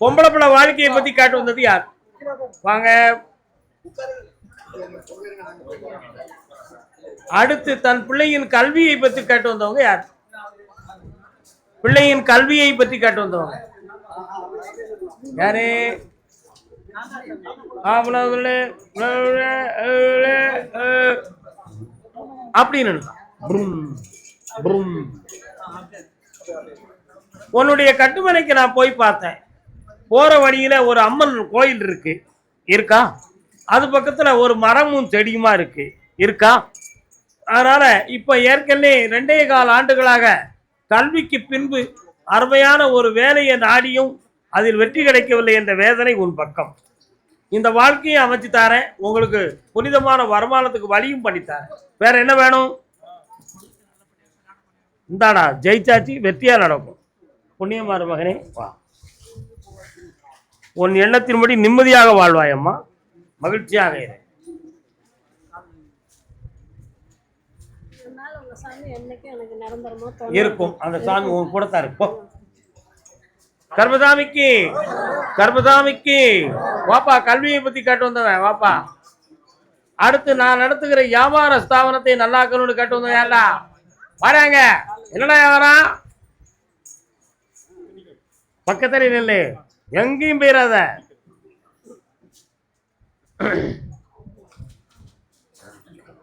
பொம்பளை பிள்ளை வாழ்க்கையை பத்தி காட்டு வந்தது யார்? வாங்க. அடுத்து தன் பிள்ளையின் கல்வியை பற்றி கேட்டு வந்தவங்க யார்? பிள்ளையின் கல்வியை பற்றி கேட்டு வந்தவங்க யாரு? அப்படின்னு உன்னுடைய கட்டுமனைக்கு நான் போய் பார்த்தேன். போற வழியில ஒரு அம்மன் கோயில் இருக்கா? அது பக்கத்துல ஒரு மரமும் செடியுமா இருக்கா? அதனால இப்ப ஏற்கனவே 2.25 ஆண்டுகளாக கல்விக்கு பின்பு அருமையான ஒரு வேலையை நாடியும் அதில் வெற்றி கிடைக்கவில்லை என்ற வேதனை உன் பக்கம். இந்த வாழ்க்கையை அமைச்சு தாரேன், உங்களுக்கு புனிதமான வருமானத்துக்கு வழியும் பண்ணித்தாரேன். வேற என்ன வேணும்? இந்தாடா ஜெயிச்சாச்சு, வெற்றியா நடக்கும். புண்ணியமாறு மகனே வா. உன் எண்ணத்தின்படி நிம்மதியாக வாழ்வாயம்மா, மகிழ்ச்சியாக இரு. இருக்கும் அந்த சாமி உன் கூட தான் இருக்கும். கர்மசாமிக்கு வாப்பா, கல்வியை பத்தி கேட்டு வந்தவன் வாப்பா. அடுத்து நான் நடத்துகிற வியாபார ஸ்தாபனத்தை நல்லாக்கணும்னு கேட்டு வந்தவன் யாரா? வராங்க. என்னடா வியாபாரம்? பக்கத்துல நில்லு, எங்கேயும் போயிடாத.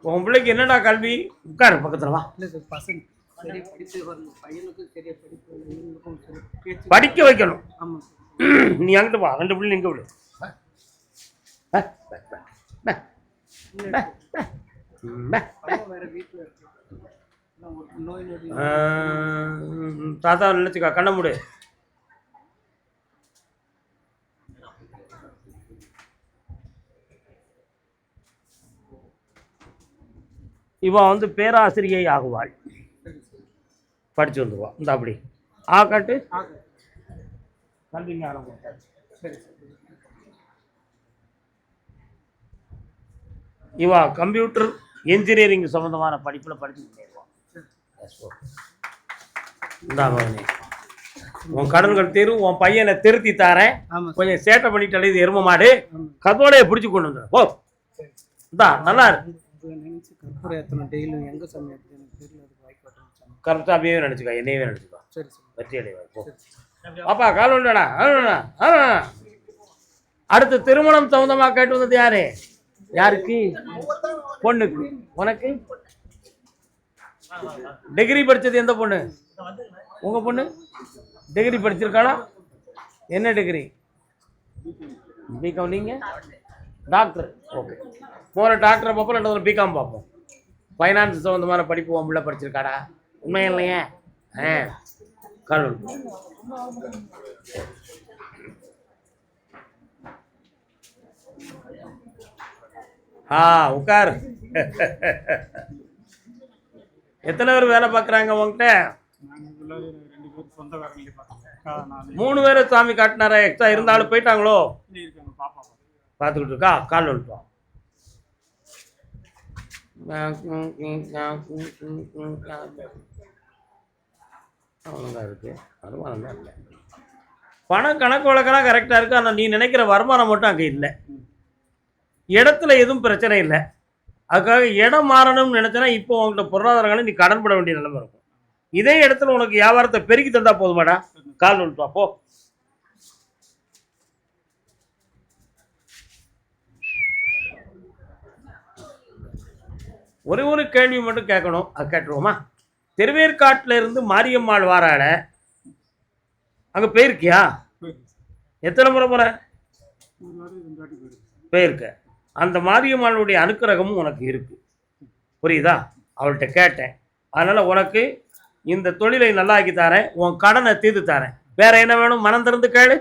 உன் பிள்ளைக்கு என்னடா கல்வி? உட்காரு பக்கத்துல வா. படிக்க வைக்கணும். நீ அங்கிட்டு வா, 2 பிள்ளை இங்க விடு. தாத்தா நினைச்சுக்கா, கண்ண மூடு. இவன் வந்து பேராசிரியை ஆகுவாள். படிச்சு வந்துடுவா. இந்த அப்படி ஆக்காட்டு கல்வி ஞானம். இவா கம்ப்யூட்டர் என்ஜினியரிங் சம்பந்தமான படிப்புல படிச்சு முன்னேறுவான். உன் கடன்கள் தீரும். உன் பையனை திருத்தி தாரேன். கொஞ்சம் சேட்டை பண்ணிட்டு இது எரும மாடு கதோடைய பிடிச்சு கொண்டு வந்துடும். ஓ நல்லா இருக்கு. கருத்தாபியே நினைச்சுக்கா, என்னையவே நினைச்சுக்கா. வெற்றி அடைவாய். பாப்பா கால் உண்டடா. அடுத்து திருமணம் சம்பந்தமா கேட்டு வந்தது யாரு? யாருக்கு? பொண்ணுக்கு. உனக்கு டிகிரி படிச்சது எந்த பொண்ணு? உங்க பொண்ணு டிகிரி படிச்சிருக்காளா? என்ன டிகிரி? பிகாம். நீங்க டாக்டர். ஓகே, போற டாக்டரை பார்ப்போம், 2 பிகாம் பார்ப்போம். ஃபைனான்ஸ் சம்பந்தமான படிப்பு உன் பிள்ளை படிச்சிருக்காடா? உண்மையா இல்லையா? கால் உட்கார். எத்தனை பேர் வேலை பார்க்குறாங்க உங்ககிட்ட? 3 பேர் சாமி காட்டினாரா? எக்ஸ்ட்ரா இருந்தாலும் போயிட்டாங்களோ? பார்த்துக்கிட்டு இருக்கா? கால் வந்துட்டோம். அவ்வளோதான் இருக்கு, வருமானம் தான் இல்லை. பணம் கணக்கு வழக்கெல்லாம் கரெக்டாக இருக்கு. ஆனால் நீ நினைக்கிற வருமானம் மட்டும் அங்கே இல்லை. இடத்துல எதுவும் பிரச்சனை இல்லை. அதுக்காக இடம் மாறணும்னு நினைச்சனா இப்போ உங்கள்கிட்ட பொருளாதாரங்களை நீ கடன் பட வேண்டிய நிலைமை இருக்கும். இதே இடத்துல உனக்கு வியாபாரத்தை பெருக்கி தந்தா போதுமாடா. கால் வந்துட்டா போ. ஒரு கேள்வி மட்டும் கேட்கணும், அது கேட்டுருவோமா? திருவேற்காட்டில் இருந்து மாரியம்மாள் வாராட, அங்கே போயிருக்கியா? எத்தனை முறை போற? போயிருக்க. அந்த மாரியம்மாளுடைய அனுக்கிரகமும் உனக்கு இருக்கு, புரியுதா? அவள்கிட்ட கேட்டேன். அதனால உனக்கு இந்த தொழிலை நல்லாக்கி தரேன், உன் கடனை தீர்த்து தரேன். வேற என்ன வேணும்? மனம் திறந்து கேளு.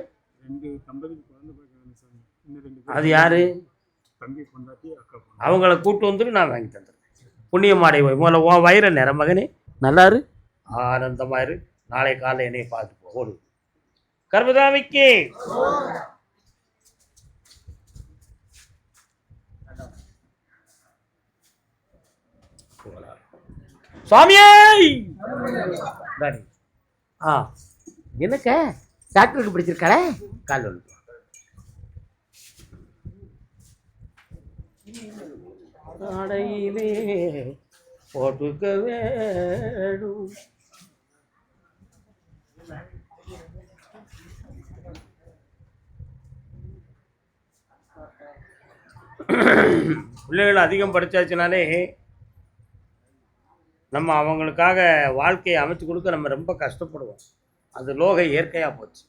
அது யாரு? அவங்கள கூட்டு வந்துட்டு நான் வாங்கி தந்துடுறேன். புண்ணியமாடை முதல்ல உன் வயிற நேர மகனே, நல்லாரு, ஆனந்தமாயிரு. நாளை காலையில் என்னையை பார்த்து போடு. கர்மசாமிக்கு சுவாமியே. என்னக்க டாக்டருக்கு பிடிச்சிருக்காளே கால் ஒன்று அடையிலே போட்டுக்க வேணும். பிள்ளைகள் அதிகம் படித்தாச்சுனாலே நம்ம அவங்களுக்காக வாழ்க்கையை அமைச்சு கொடுக்க நம்ம ரொம்ப கஷ்டப்படுவோம். அது லோக இயற்கையாக போச்சு.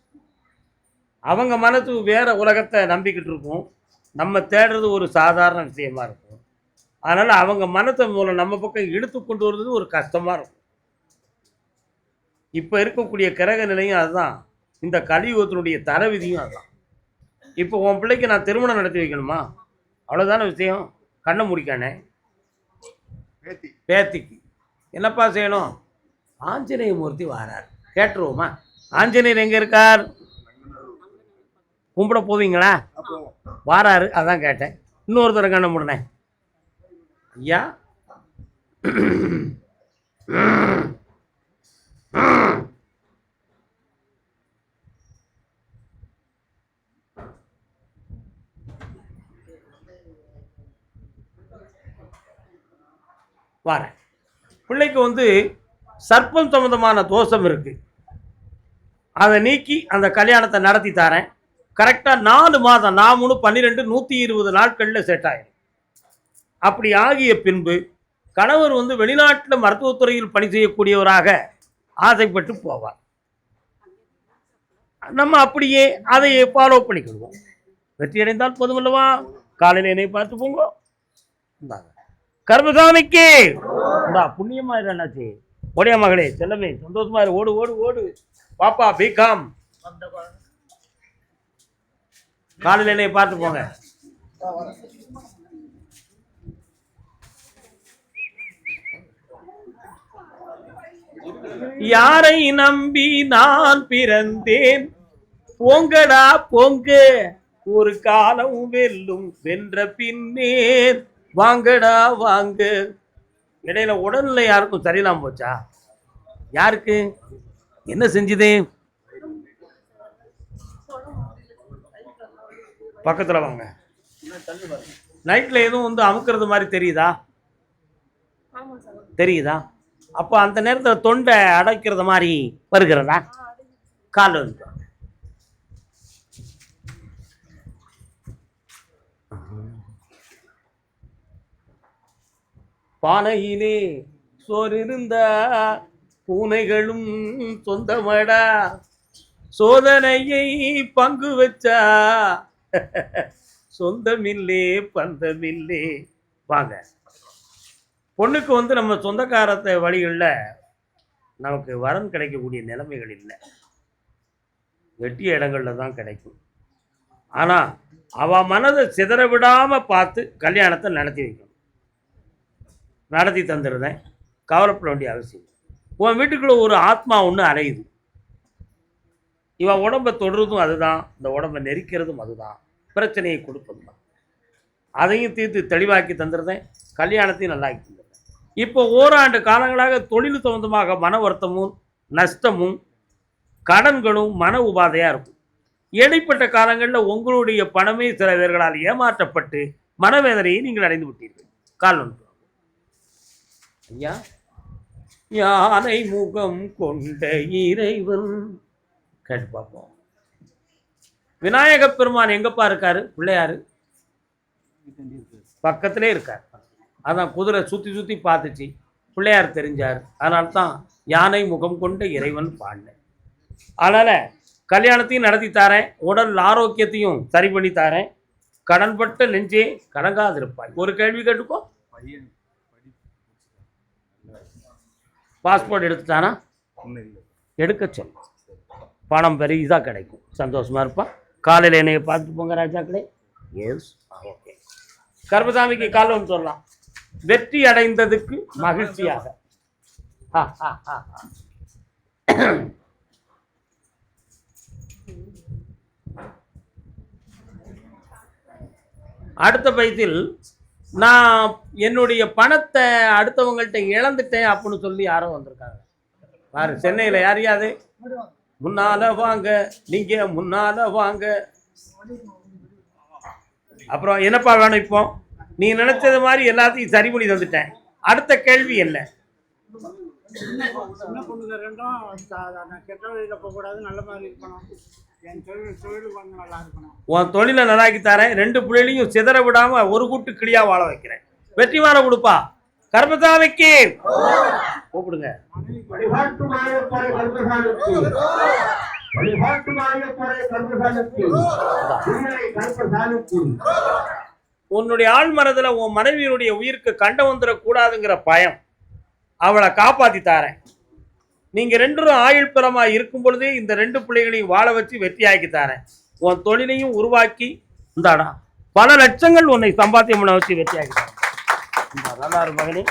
அவங்க மனசு வேற உலகத்தை நம்பிக்கிட்டு இருக்கும், நம்ம தேடுறது ஒரு சாதாரண விஷயமா இருக்கும். அதனால் அவங்க மனத்தை மூலம் நம்ம பக்கம் இழுத்து கொண்டு வர்றது ஒரு கஷ்டமாக இருக்கும். இப்போ இருக்கக்கூடிய கிரக நிலையும் அதுதான், இந்த கலியுகத்தினுடைய தரவிதியும் அதுதான். இப்போ உன் பிள்ளைக்கு நான் திருமணம் நடத்தி வைக்கணுமா? அவ்வளோதான விஷயம். கண்ணை முடிக்கானே பேத்திக்கு என்னப்பா செய்யணும்? ஆஞ்சநேய மூர்த்தி வாரார், கேட்டுருவோமா? ஆஞ்சநேயர் எங்கே இருக்கார்? கும்பிட போவீங்களா? வாராரு, அதான் கேட்டேன். இன்னொருத்தர கண்ணை முடினேன். ஐயா வாரேன். பிள்ளைக்கு சர்ப்பம் சம்பந்தமான தோஷம் இருக்கு, அதை நீக்கி அந்த கல்யாணத்தை நடத்தி தரேன். கரெக்டாக 4 மாதம் 4 3 12 120 நாட்களில் செட் ஆயிடும். அப்படி ஆகிய பின்பு கணவர் வெளிநாட்டில் மருத்துவத்துறையில் பணி செய்யக்கூடியவராக ஆசைப்பட்டு போவார். நம்ம அப்படியே அதை ஃபாலோ பண்ணிக்கிடுவோம். வெற்றி அடைந்தால் போதுமல்லவா? காலையில் என்னை பார்த்து போங்க. கர்மசாமிக்கு புண்ணியமா இருந்தாச்சு. ஓடியா மகளே, செல்லமே, சந்தோஷமா இரு. ஓடு ஓடு ஓடு பாப்பா. பிகாம் காலையில் என்னை பார்த்து போங்க. யாரை நம்பி நான் பிறந்தேன்? போங்கடா போங்க, ஒரு காலம் வெல்லும், வென்ற பின்னே வாங்கடா வாங்க. இடையில உடல்நிலை யாருக்கும் சரியில்லாம போச்சா? யாருக்கு என்ன செஞ்சுது? பக்கத்துல வாங்க. நைட்ல எதுவும் அமுக்கிறது மாதிரி தெரியுதா? தெரியுதா? அப்போ அந்த நேரத்தில் தொண்டை அடைக்கிறது மாதிரி வருகிறதா? கால் பானையிலே சோறு இருந்தா பூனைகளும் சொந்தமடா, சோதனையை பங்கு வச்சா சொந்தமில்லே பந்தமில்லே. வாங்க. பொண்ணுக்கு நம்ம சொந்தக்காரத்தை வழிகளில் நமக்கு வரன் கிடைக்கக்கூடிய நிலைமைகள் இல்லை, வெட்டிய இடங்களில் தான் கிடைக்கும். ஆனால் அவள் மனதை சிதற விடாமல் பார்த்து கல்யாணத்தை நடத்தி வைக்கணும். நடத்தி தந்துடுறேன், கவலைப்பட வேண்டிய அவசியம். உன் வீட்டுக்குள்ளே ஒரு ஆத்மா ஒன்று அலையுது. இவன் உடம்பை தொடுறதும் அதுதான், இந்த உடம்பை நெரிக்கிறதும் அதுதான், பிரச்சனையை கொடுப்பதும் தான். அதையும் தீர்த்து தெளிவாக்கி தந்துடுறேன், கல்யாணத்தையும் நல்லாக்கி தந்துடுறேன். இப்போ ஓராண்டு காலங்களாக தொழில் சம்பந்தமாக மன வருத்தமும் நஷ்டமும் கடன்களும் மன உபாதையாக இருக்கும். இடைப்பட்ட காலங்களில் உங்களுடைய பணமே சில பேர்களால் ஏமாற்றப்பட்டு மனவேதனையை நீங்கள் அடைந்து விட்டீர்கள். கால் ஒன்று. ஐயா, யானை முகம் கொண்ட இறைவன் கேட்டு பார்ப்போம். விநாயக பெருமான் எங்கப்பா இருக்காரு? பிள்ளையாரு பக்கத்திலே இருக்கார். அதான் குதிரை சுற்றி சுற்றி பார்த்துச்சு, பிள்ளையார் தெரிஞ்சார். அதனால தான் யானை முகம் கொண்ட இறைவன் பாடினேன். அதனால் கல்யாணத்தையும் நடத்தி தாரேன், உடல் ஆரோக்கியத்தையும் சரி பண்ணி தாரேன். கடன்பட்ட நெஞ்சே கலங்காதிருப்பாய். ஒரு கேள்வி கேட்டுக்கோ. பாஸ்போர்ட் எடுத்துட்டானா? எடுக்க சொல்ல, பணம் பெரிதாக கிடைக்கும், சந்தோஷமா இருப்பா. காலையில் என்னைய பார்த்துட்டு போங்க ராஜாக்களே. S, okay. கர்மசாமிக்கு கால் ஒன்று சொல்லலாம். வெற்றி அடைந்ததுக்கு மகிழ்ச்சியாக. அடுத்த பைத்தில் நான் என்னுடைய பணத்தை அடுத்தவங்கள்ட்ட இழந்துட்டேன் அப்படின்னு சொல்லி யாரோ வந்திருக்காங்க பாரு. சென்னையில் யாரையாது முன்னால வாங்க, நீங்க முன்னால வாங்க. அப்புறம் என்னப்பா வேணும் இப்போ? நீ நினைச்சது மாதிரி எல்லாத்தையும் சரி பண்ணி தந்துட்டேன். அடுத்த கேள்வி என்ன? சின்ன பொண்ணுங்க ரெண்டும் கெட்ட வழியில் போகக்கூடாது, நல்ல மாதிரி இருக்கணும். என் தொழில் கொஞ்சம் நல்லா இருக்கணும். உன் தொழிலை நல்லாக்கி தரேன். 2 பிள்ளைகளையும் சிதற விடாம ஒரு கூட்டு கிளியா வாழ வைக்கிறேன். வெற்றி வாழ கொடுப்பா. கர்மசாமிக்கு கூப்பிடுங்க. உன்னுடைய ஆள் மனதுல உன் மனைவியினுடைய உயிருக்கு கண்டம் வந்துடக்கூடாதுங்கிற பயம், அவளை காப்பாத்தி தாரேன். நீங்க 2 ஆயுள் பெறமா இருக்கும் பொழுதே இந்த 2 பிள்ளைகளையும் வாழ வச்சு வெற்றியாக்கி தாரேன். உன் தொழிலையும் உருவாக்கி இந்தாடா பல லட்சங்கள் உன்னை சம்பாத்தியம் பண்ண வச்சு வெற்றியாக்கி தாரேன். நல்லா இரு மகனே,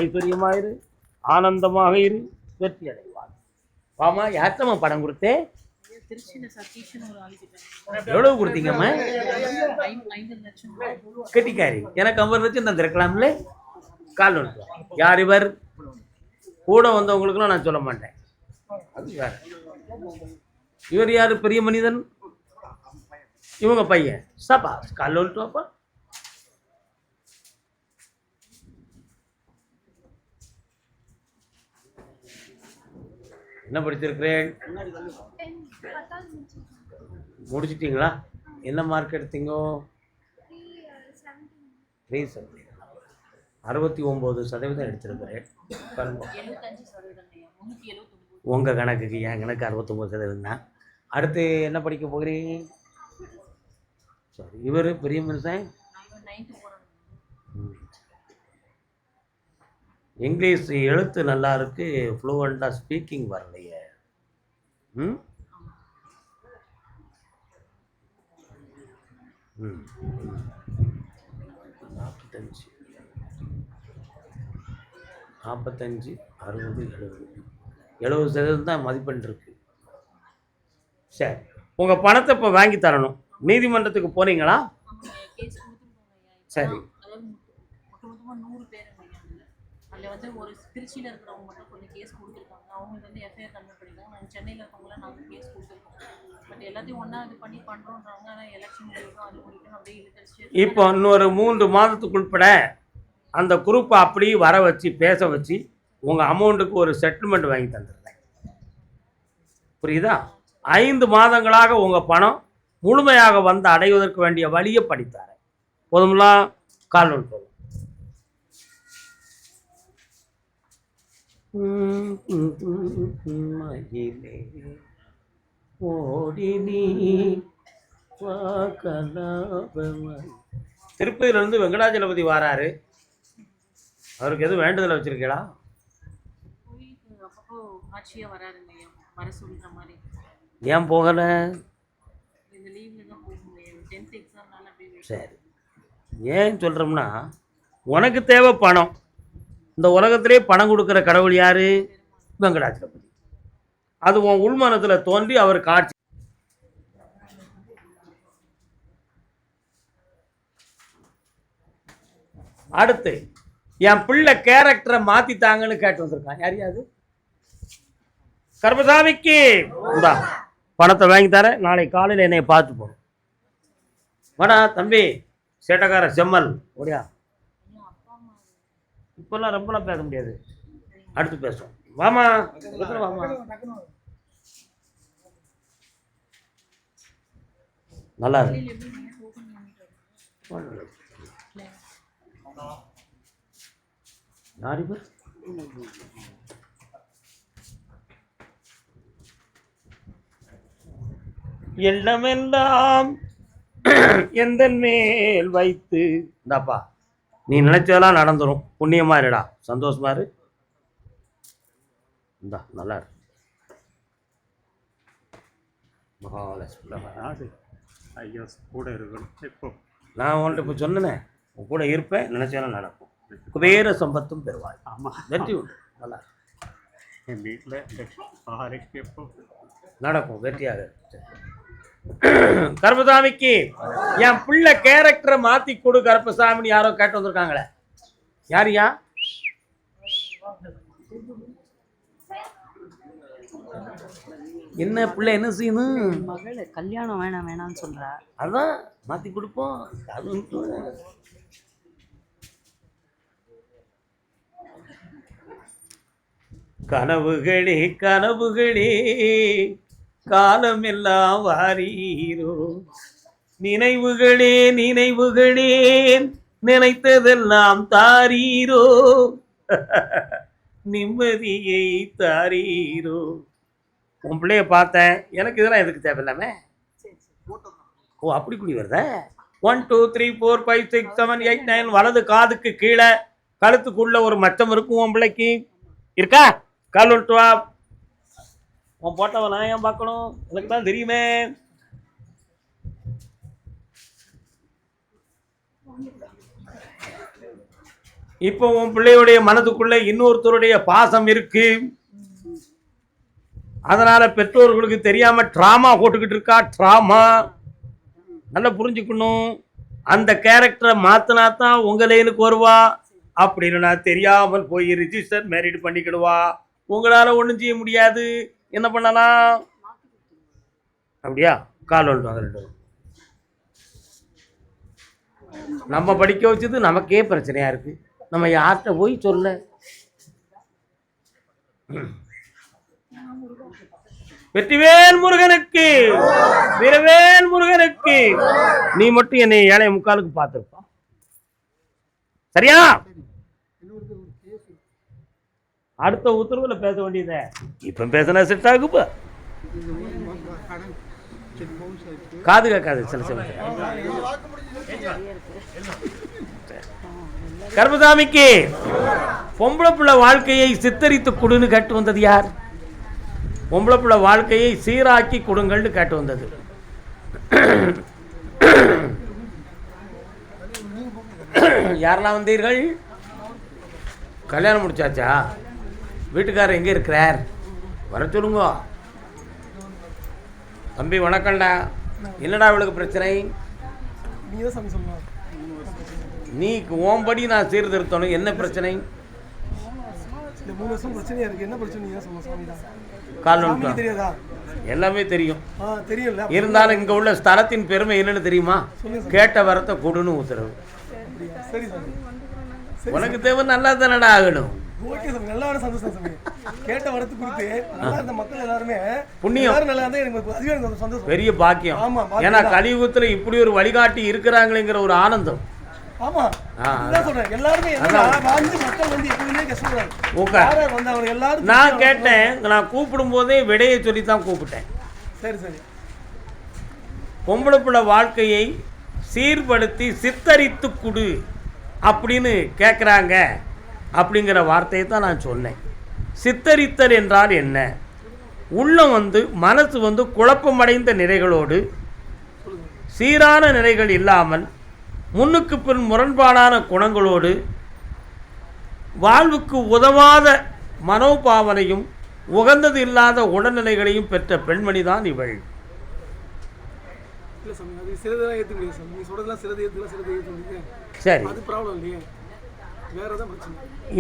ஐஸ்வர்யமாயிரு, ஆனந்தமாக இரு, வெற்றி அடைவார். வாமா, யார்த்தம்மா படம் கொடுத்தேன்? எவ்வளவு கொடுத்தீங்கம்மா? 5 லட்சம். கெட்டிக்காரி, எனக்கு 50 லட்சம் தந்திருக்கலாம்ல. கால் ஒன்று. யார் இவர்? கூட வந்தவங்களுக்குலாம் நான் சொல்ல மாட்டேன். அது வேற. இவர் யாரு? பெரிய மனிதன். இவங்க பையன். சபா கால் ஒன்றுப்பா. என்ன படிச்சிருக்கிறேன்? முடிச்சிட்டீங்களா? என்ன மார்க் எடுத்தீங்க? 69% எடுத்திருக்கிறேன். உங்க கணக்குக்கு என் கணக்கு 69% தான். அடுத்து என்ன படிக்க போகிறீங்க? சரி, இவர் பெரிய மனுஷன். இங்கிலீஷ் எழுத்து நல்லா இருக்கு, ஃப்ளூவெண்டா ஸ்பீக்கிங் வரலையே. 45, 60, 70% தான் மதிப்பெண் இருக்கு. சரி, உங்க பணத்தை இப்போ வாங்கி தரணும். நீதிமன்றத்துக்கு போறீங்களா? சரி. அதில் வந்து ஒரு திருச்சியில் இருக்கிறவங்க மட்டும் கொஞ்சம் கேஸ் கொடுத்துருக்காங்க. அவங்களுக்கு வந்து எஃப்ஐஆர் கன்வெர்ட் பண்ணியிருக்காங்க. நாங்கள் சென்னையில் இருக்கவங்களாம் நாங்கள் கேஸ் கொடுத்துருக்கோம். பட் எல்லாத்தையும் ஒன்றா இது பண்ணி பண்ணுறோன்றாங்க. ஆனால் எலெக்ஷன் முடியும், அது முடிக்கணும், அப்படியே இழுத்தடிச்சு. இப்போ இன்னொரு 3 மாதத்துக்குள்பட அந்த குரூப்பை அப்படியே வர வச்சு பேச வச்சு உங்கள் அமௌண்ட்டுக்கு ஒரு செட்டில்மெண்ட் வாங்கி தந்துடுறேன். புரியுதா? 5 மாதங்களாக உங்கள் பணம் முழுமையாக வந்து அடைவதற்கு வேண்டிய வழியை படித்தாரேன். போதும்லாம். கால் ஒன்று போதும். திருப்பதியிலிருந்து வெங்கடாஜலபதி வாராரு. அவருக்கு எதுவும் வேண்டுதல் வச்சிருக்கீங்களா? அப்பப்போ ஆட்சியாக வராருங்க, வர சொல்கிற மாதிரி. ஏன் போகல? இந்த லீவில் தான் போக முடியும், 10th எக்ஸாம்னால அப்படியே. சரி, ஏன் சொல்கிறோம்னா, உனக்கு தேவை பணம். இந்த உலகத்திலே பணம் கொடுக்குற கடவுள் யாரு? வெங்கடாஜலபதி. அது உன் உள்மனத்தில் தோன்றி அவர் காட்சி. அடுத்து என் பிள்ளை கேரக்டரை மாத்தித்தாங்கன்னு கேட்டு வந்திருக்கான். யாரையாது? கர்மசாமிக்கு இந்தா பணத்தை வாங்கி தர. நாளை காலையில் என்னை பார்த்து போகணும். வாடா தம்பி, சேட்டக்கார செம்மல் ஓடியா. இப்பெல்லாம் ரொம்பலாம் பேச முடியாது, அடுத்து பேசுவோம். வாமா வாமா. நல்லா இருக்கு. யார் இவர்? எண்ணமெல்லாம் எந்த மேல் வைத்து. இந்தாப்பா, நீ நினைச்சதெல்லாம் நடந்துடும். புண்ணியமா இருடா, சந்தோஷமா இரு. இந்தா நல்லா இருக்கு. மகாலட்சுமி ஐயா கூட இருக்கணும். இப்போ நான் உன்கிட்ட இப்போ சொன்னேனே, உன் கூட இருப்பேன், நினைச்சதெல்லாம் நடக்கும். குபேர சம்பத்தும் பெறுவாய். ஆமாம், வெற்றி உண்டு. நல்லா என் வீட்டில் ஆரோக்கியம் எப்போ நடக்கும், வெற்றியாக. கருப்பசாமிக்கு என் பிள்ளை கேரக்டரை மாத்தி கொடு கருப்பசாமின்னு யாரோ கேட்டு வந்திருக்காங்களே. யாரியா? என்ன பிள்ளை என்ன செய்யணும்? மகள் கல்யாணம் வேணாம் வேணாம்னு சொல்றா. அதான் மாற்றி கொடுப்போம். அது கனவுகளே கனவுகளே காலம் எல்லாம் வாரீரோ, நினைவுகளே நினைவுகளே நினைத்ததெல்லாம் தாரீரோ, நிம்மதியை தாரீரோ. உன் பிள்ளைய பார்த்தேன், எனக்கு இதெல்லாம் எதுக்கு தேவையில்லாம? ஓ அப்படி குடி வருதா? 1 2 3 4 5 6 7 8 9 வலது காதுக்கு கீழே கழுத்துக்குள்ள ஒரு மச்சம் இருக்கும். உன் பிள்ளைக்கு இருக்கா? கால் விட்டு வா. உன் போட்டவன் நான் ஏன் பார்க்கணும்? எனக்கு தான் தெரியுமே. இப்போ உன் பிள்ளையுடைய மனதுக்குள்ள இன்னொருத்தருடைய பாசம் இருக்கு. அதனால பெற்றோர்களுக்கு தெரியாம டிராமா போட்டுக்கிட்டு இருக்கா. டிராமா நல்லா புரிஞ்சுக்கணும். அந்த கேரக்டரை மாத்தினா தான் உங்க லைனுக்கு வருவா. அப்படின்னு நான் தெரியாமல் போய் ரிஜிஸ்டர் மேரிட் பண்ணிக்கிடுவா. உங்களால ஒன்றும் செய்ய முடியாது. என்ன பண்ணலாம்? அப்படியா? கால் ஒன்று நம்ம படிக்க வச்சது நமக்கே பிரச்சனையா இருக்கு. நம்ம யார்கிட்ட போய் சொல்ல? வெற்றிவேல் முருகனுக்கு, வீரவேல் முருகனுக்கு. நீ மட்டும் என்னை 7:45 பார்த்துருப்பா. சரியா? அடுத்த உத்தரவுல பேச வேண்டியத இப்ப பேசினா செட் ஆகுப்பா. காது கேட்காது சில சமயம். கர்மசாமிக்கு பொம்பளை பிள்ளை வாழ்க்கையை சித்தரித்து கொடுன்னு கேட்டு வந்தது யார்? பொம்பளை பிள்ளை வாழ்க்கையை சீராக்கி கொடுங்கள்னு கேட்டு வந்தது. யாரெல்லாம் வந்தீர்கள்? கல்யாணம் முடிச்சாச்சா? வீட்டுக்காரர் எங்கே இருக்கிறார்? வர சொல்லுங்க. தம்பி வணக்கம்டா. என்னடா இவளுக்கு பிரச்சனை? நீ ஓம்படி நான் சீர்திருத்தணும். என்ன பிரச்சனை? எல்லாமே தெரியும். இருந்தாலும் இங்க உள்ள ஸ்தலத்தின் பெருமை என்னன்னு தெரியுமா? கேட்ட வரத்தை கொடுன்னு உத்தரவு. உனக்கு தேவை நல்லா தானடா ஆகணும். பெரிய பாக்கியம். ஏன்னா கலியுகத்துல இப்படி ஒரு வழிகாட்டி இருக்கிறாங்களேங்கிற ஒரு ஆனந்தம். நான் கேட்டேன். நான் கூப்பிடும் போதே விடையை சொல்லித்தான் கூப்பிட்டேன். பொம்பளை பிள்ளை வாழ்க்கையை சீர்படுத்தி சித்தரித்து குடு அப்படின்னு கேட்குறாங்க. அப்படிங்கிற வார்த்தையை தான் நான் சொன்னேன். சித்தரித்தல் என்றால் என்ன? உள்ளம் மனசு குழப்பமடைந்த நிலைகளோடு சீரான நிலைகள் இல்லாமல் முன்னுக்கு பின் முரண்பாடான குணங்களோடு வாழ்வுக்கு உதவாத மனோபாவனையும் உகந்தது இல்லாத உடல்நிலைகளையும் பெற்ற பெண்மணி தான் இவள். சரி,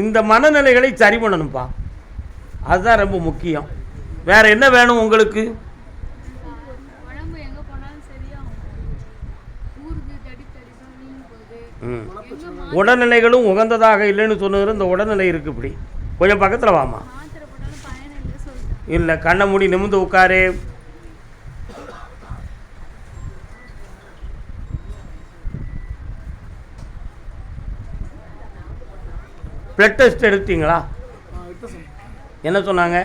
இந்த மனநிலைகளை சரி பண்ணணும்ப்பா. அதுதான் ரொம்ப முக்கியம். வேற என்ன வேணும் உங்களுக்கு? உடல்நிலைகளும் உகந்ததாக இல்லைன்னு சொன்னது. இந்த உடல்நிலை இருக்கு. இப்படி கொஞ்சம் பக்கத்தில் வாமா. இல்லை, கண்ணை மூடி நிமிர்ந்து உட்காரு. பிளட் டெஸ்ட் எடுத்தீங்களா? என்ன சொன்னாங்க?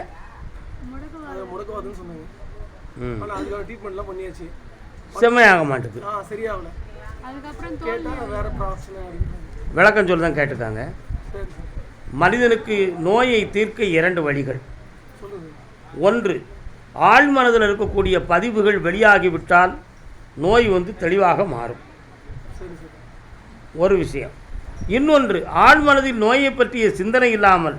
செம்மையாக மாட்டுது. விளக்கம் சொல்லி தான் கேட்டிருக்காங்க. மனிதனுக்கு நோயை தீர்க்க 2 வழிகள். ஒன்று, ஆழ் மனதில் இருக்கக்கூடிய பதிவுகள் வெளியாகிவிட்டால் நோய் தெளிவாக மாறும். ஒரு விஷயம். இன்னொன்று, ஆழ் மனதில் நோயை பற்றிய சிந்தனை இல்லாமல்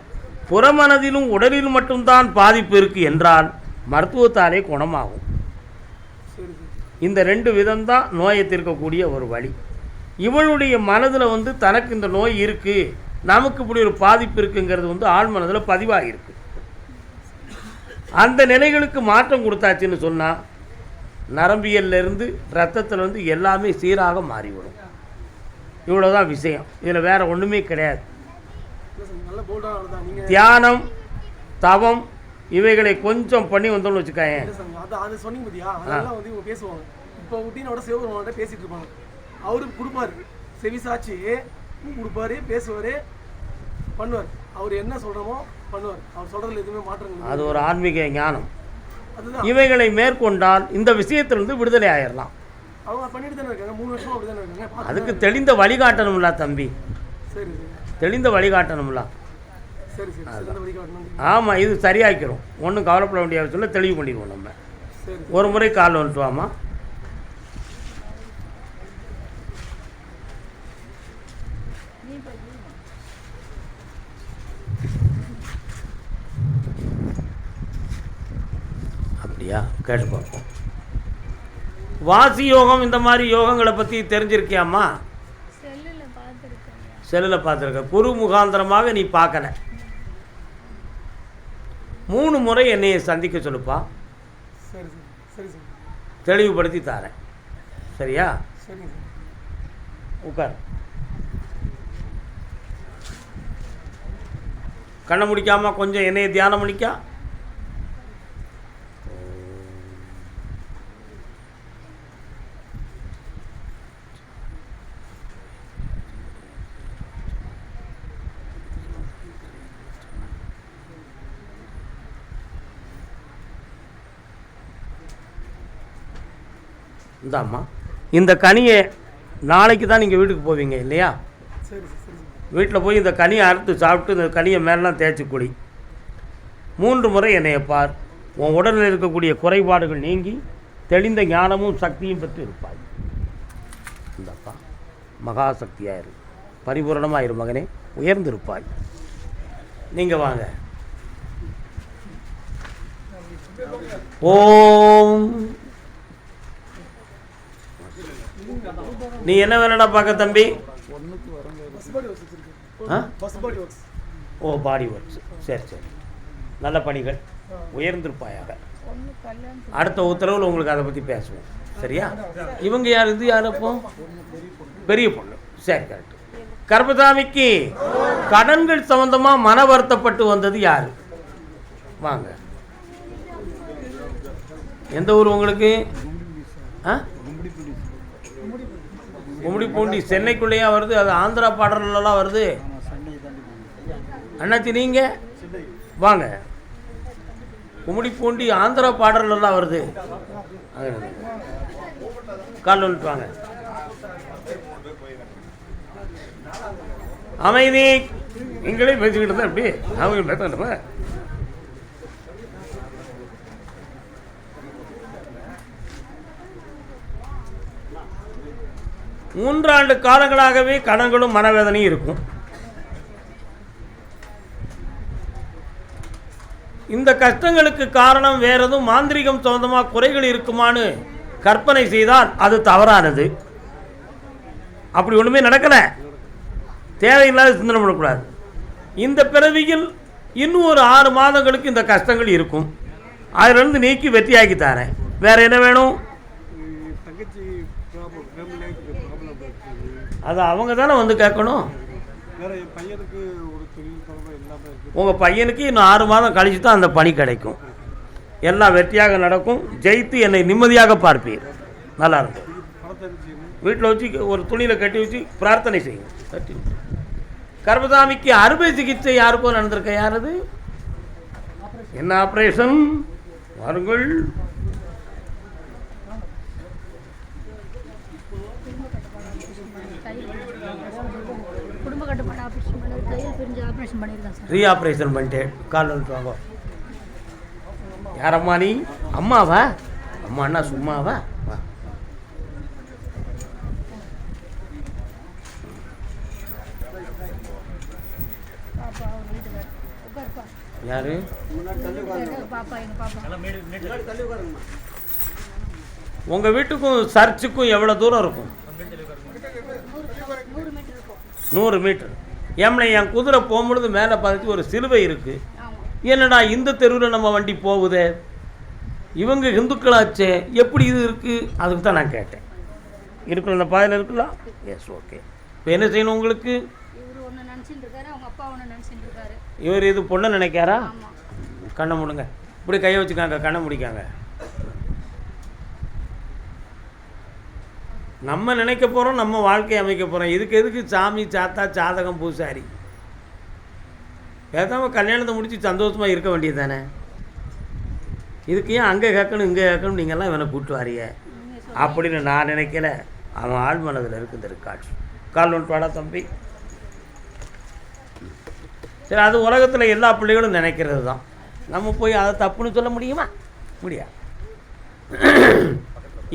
புறமனதிலும் உடலில் மட்டும்தான் பாதிப்பு இருக்கு என்றால் மருத்துவத்தாலே குணமாகும். இந்த 2 விதம்தான் நோயை தீர்க்கக்கூடிய ஒரு வழி. இவளுடைய மனதில் தனக்கு இந்த நோய் இருக்குது, நமக்கு இப்படி ஒரு பாதிப்பு இருக்குங்கிறது ஆழ் மனதில் பதிவாகிருக்கு. அந்த நிலைகளுக்கு மாற்றம் கொடுத்தாச்சுன்னு சொன்னால் நரம்பியல்லேருந்து ரத்தத்துலேருந்து எல்லாமே சீராக மாறிவிடும். இவ்வளோதான் விஷயம். இதில் வேறு ஒன்றுமே கிடையாது. தியானம் தவம் இவைகளை கொஞ்சம் பண்ணி வந்தோம்னு வச்சுக்காங்க. அது சொன்னீங்க பத்தியா, அதெல்லாம் வந்து இவங்க பேசுவாங்க. இப்போ ஊட்டினோட சிவபெருமான்கிட்ட பேசிட்டு இருப்பாங்க. அவருக்கு கொடுப்பாரு செவிசாட்சி கொடுப்பாரு, பேசுவார், பண்ணுவார். அவர் என்ன சொல்கிறோமோ பண்ணுவார். அவர் சொல்கிறதுல எதுவுமே மாற்றம். அது ஒரு ஆன்மீக ஞானம். இவைகளை மேற்கொண்டால் இந்த விஷயத்திலிருந்து விடுதலை ஆயிடலாம். அவங்க பண்ணிட்டு தானே இருக்காங்க, 3 வருஷமா அப்படி தானே இருக்காங்க. அதுக்கு தெளிந்த வழிகாட்டணும்ல தம்பி. சரி தெளிந்த வழிகாட்டணும்ல. சரி சரி வழிகாட்டணும். ஆமாம், இது சரியாக்கிறோம். ஒன்றும் கவலைப்பட வேண்டிய அவசியம் இல்லை, தெளிவு பண்ணிடுவோம் நம்ம. ஒரு முறை கால் வந்துட்டு வாமா. அப்படியா, கேட்டு பார்ப்போம். வாசி யோகம் இந்த மாதிரி யோகங்களை பற்றி தெரிஞ்சிருக்கியாம்மா? செல்லில் பார்த்துருக்க. குரு முகாந்திரமாக நீ பார்க்கல. 3 முறை என்னையை சந்திக்க சொல்லுப்பா. சரி சரி சரி தெளிவுபடுத்தி தாரேன். சரியா? சரி உட்கார். கண்ணை முடிக்காமல் கொஞ்சம் என்னையை தியானம் முடிக்கா. இந்தாம்மா, இந்த கனியை நாளைக்கு தான் நீங்கள் வீட்டுக்கு போவீங்க இல்லையா? சரி சரி. வீட்டில் போய் இந்த கனியை அறுத்து சாப்பிட்டு இந்த கனியை மேலாம் தேய்ச்சி குடி. 3 முறை என்னைய பார். உன் உடலில் இருக்கக்கூடிய குறைபாடுகள் நீங்கி தெளிந்த ஞானமும் சக்தியும் பெற்று இருப்பாய். இந்தப்பா மகாசக்தியாக இரு, பரிபூரணமாக இரு மகனே, உயர்ந்திருப்பாய். நீங்கள் வாங்க. ஓம். நீ என்ன வேலைடா பார்க்க தம்பி? ஓ, பாடி ஒர்க்ஸ். சரி சரி, நல்ல பணிகள், உயர்ந்திருப்பாயாக. அடுத்த உத்தரவில் உங்களுக்கு அதை பற்றி பேசுவோம். சரியா? இவங்க யார்? இது யார்? அப்போ பெரிய பொண்ணு. சரி, கரெக்ட். கர்பசாமிக்கு கடன்கள் சம்பந்தமாக மன வருத்தப்பட்டு வந்தது யார்? வாங்க. எந்த ஊர் உங்களுக்கு? கும்மிடிப்பூண்டி. சென்னைக்குள்ளேயா வருது? அது ஆந்திரா பாடலாம் வருது. அண்ணாச்சி நீங்கள் வாங்க. கும்மிடிப்பூண்டி ஆந்திரா பாடலாம் வருது. கால் வந்துட்டு வாங்க. அமைதி. நீங்களே பேசிக்கிட்டு தான் எப்படி அவங்க பேச. 3 ஆண்டு காலங்களாகவே கடன்களும் மனவேதனையும் இருக்கும். இந்த கஷ்டங்களுக்கு காரணம் வேற எதுவும் மாந்திரிகம் சம்பந்தமாக குறைகள் இருக்குமான்னு கற்பனை செய்தால் அது தவறானது. அப்படி ஒன்றுமே நடக்கலை. தேவையில்லாத சிந்தனை பண்ணக்கூடாது. இந்த பிறவியில் இன்னும் ஒரு 6 மாதங்களுக்கு இந்த கஷ்டங்கள் இருக்கும். அதிலிருந்து நீக்கி வெற்றியாக்கி தரேன். வேற என்ன வேணும்? அது அவங்க தானே வந்து கேட்கணும். உங்கள் பையனுக்கு இன்னும் 6 மாதம் கழிச்சு தான் அந்த பணி கிடைக்கும். எல்லாம் வெற்றியாக நடக்கும். ஜெயித்து என்னை நிம்மதியாக பார்ப்பீர். நல்லா இருக்கும். வீட்டில் வச்சு ஒரு துணியில் கட்டி வச்சு பிரார்த்தனை செய்யும். கட்டி கர்பசாமிக்கு அறுவை சிகிச்சை யாருக்கும் நடந்திருக்க? யாரது? என்ன ஆப்ரேஷன்? வாருங்கள். ரீ ஆப்ரேஷன் பண்ணிட்டேன். கால் வந்துட்டு வாங்க. யாரம்மா நீ? அம்மாவா? அம்மா அண்ணா சும்மாவா? வா. யாரு? உங்க வீட்டுக்கும் சர்ச்சுக்கும் எவ்வளவு தூரம் இருக்கும்? 100 மீட்டர். ஏம்னா என் குதிரை போகும்பொழுது மேலே பார்த்து ஒரு சிலுவை இருக்குது. என்னடா இந்த தெருவில் நம்ம வண்டி போகுதே, இவங்க இந்துக்களாச்சே, எப்படி இது இருக்குது, அதுக்கு தான் நான் கேட்டேன். இருக்குல்ல, இந்த பாதையில் இருக்குல்ல? Yes, okay. இப்போ என்ன செய்யணும் உங்களுக்கு? இவர் ஒன்று நினச்சிட்டு இருக்காரு, அவங்க அப்பா ஒன்று நினச்சிட்டு இருக்காரு. இவர் இது பொண்ணை நினைக்காரா? ஆமாம். கண்ணை மூடுங்க, இப்படி கையை வச்சுக்காங்க, கண்ணை முடிக்காங்க. நம்ம நினைக்க போகிறோம், நம்ம வாழ்க்கையை அமைக்க போகிறோம். இதுக்கு எதுக்கு சாமி, சாத்தா, சாதகம், பூசாரி? பேசாமல் கல்யாணத்தை முடித்து சந்தோஷமாக இருக்க வேண்டியது தானே. இதுக்கு ஏன் அங்கே கேட்கணும் இங்கே கேட்கணும், நீங்கள்லாம் இவனை கூப்பிட்டு வாரிய அப்படின்னு நான் நினைக்கல. அவன் ஆள் மனதில் இருக்குது ரெக்கார்ட்ஸ். கால் ஒன்று வாடா தம்பி. சரி, அது உலகத்தில் எல்லா பிள்ளைகளும் நினைக்கிறது தான். நம்ம போய் அதை தப்புன்னு சொல்ல முடியுமா? முடியாது.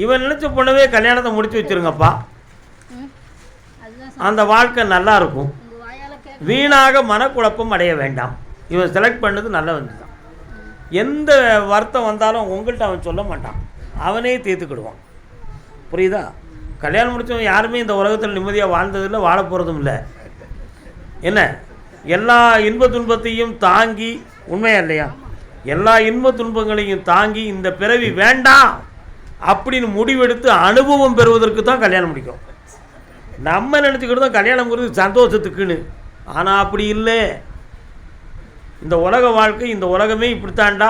இவன் நினச்ச பொண்ணவே கல்யாணத்தை முடிச்சு வச்சுருங்கப்பா, அந்த வாழ்க்கை நல்லா இருக்கும். வீணாக மனக்குழப்பம் அடைய வேண்டாம். இவன் செலக்ட் பண்ணது நல்லவன் தான். எந்த வருத்தம் வந்தாலும் உங்கள்கிட்ட அவன் சொல்ல மாட்டான், அவனே தீர்த்துக்கிடுவான். புரியுதா? கல்யாணம் முடித்தவன் யாருமே இந்த உலகத்தில் நிம்மதியாக வாழ்ந்ததில்லை, வாழ போகிறதும் இல்லை. என்ன, எல்லா இன்ப துன்பத்தையும் தாங்கி, உண்மையா இல்லையா, எல்லா இன்ப துன்பங்களையும் தாங்கி இந்த பிறவி வேண்டாம் அப்படின்னு முடிவெடுத்து அனுபவம் பெறுவதற்கு தான் கல்யாணம் முடிக்கும். நம்ம நினச்சிக்கிட்டு தான் கல்யாணம்ங்கிறது சந்தோஷத்துக்குன்னு. ஆனால் அப்படி இல்லை. இந்த உலக வாழ்க்கை, இந்த உலகமே இப்படித்தான்டா.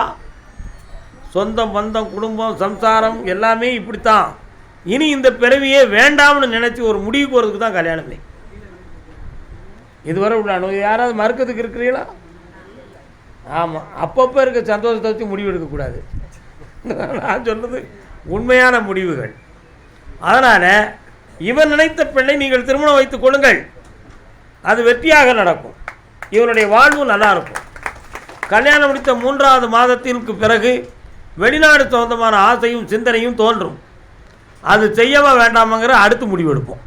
சொந்தம், பந்தம், குடும்பம், சம்சாரம் எல்லாமே இப்படித்தான். இனி இந்த பிறவியே வேண்டாம்னு நினச்சி ஒரு முடிவுக்கு போகிறதுக்கு தான் கல்யாணமே. இதுவரை உள்ள அனுபவம் யாராவது மறுக்கிறதுக்கு இருக்கிறீங்களா? ஆமாம், அப்பப்போ இருக்க சந்தோஷத்தை வச்சு முடிவு எடுக்கக்கூடாது. நான் சொல்கிறது உண்மையான முடிவுகள். அதனால் இவன் நினைத்த பெண்ணை நீங்கள் திருமணம் வைத்துக் கொள்ளுங்கள், அது வெற்றியாக நடக்கும். இவனுடைய வாழ்வு நல்லா இருக்கும். கல்யாணம் முடித்த 3வது மாதத்திற்கு பிறகு வெளிநாடு சொந்தமான ஆசையும் சிந்தனையும் தோன்றும். அது செய்யவா வேண்டாமங்கிற அடுத்து முடிவு எடுப்போம்.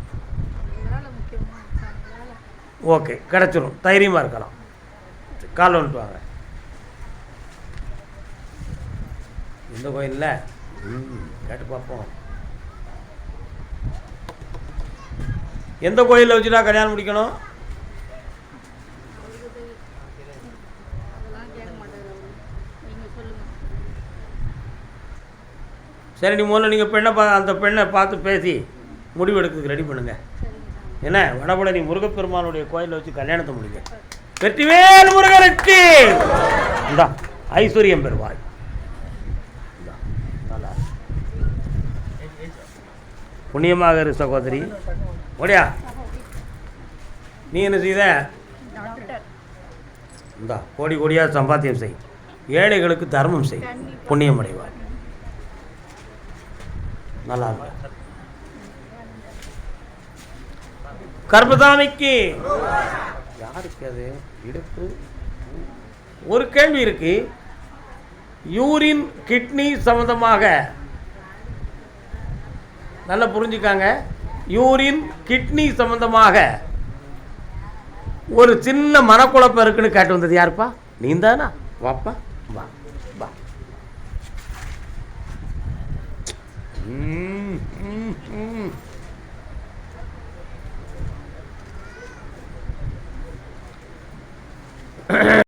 ஓகே, கிடச்சிரும், தைரியமாக இருக்கலாம். கால் வந்துட்டு வாங்க. இந்த கோயிலில் கேட்டு பார்ப்போம். எந்த கோயிலில் வச்சுட்டா கல்யாணம் முடிக்கணும்? சரி, நீ முதல்ல நீங்கள் அந்த பெண்ணை பார்த்து பேசி முடிவு எடுக்கிறதுக்கு ரெடி பண்ணுங்க. என்ன, வடபழனி முருகப்பெருமானுடைய கோயிலில் வச்சு கல்யாணத்தை முடிங்க. வெற்றிவேல் முருகனுக்கு இந்தா ஐஸ்வர்யம் பெறுவாய். நல்லா புண்ணியமாக இரு சகோதரி. ஓடியா, நீ என்ன செய்த? இந்தா கோடி கோடியாக சம்பாத்தியம் செய், ஏழைகளுக்கு தர்மம் செய், புண்ணியம் அடைவாய். நல்லா இருக்கு. கர்மசாமிக்கு யாருக்கு அது இடுப்பு? ஒரு கேள்வி இருக்கு. யூரின் கிட்னி சம்பந்தமாக நல்லா புரிஞ்சுக்காங்க. யூரின் கிட்னி சம்பந்தமாக ஒரு சின்ன மனக்குழப்பம் இருக்குன்னு கேட்டு வந்தது யாருப்பா? நீ தானா? வாப்பா, வா வா. ம் ம் ம்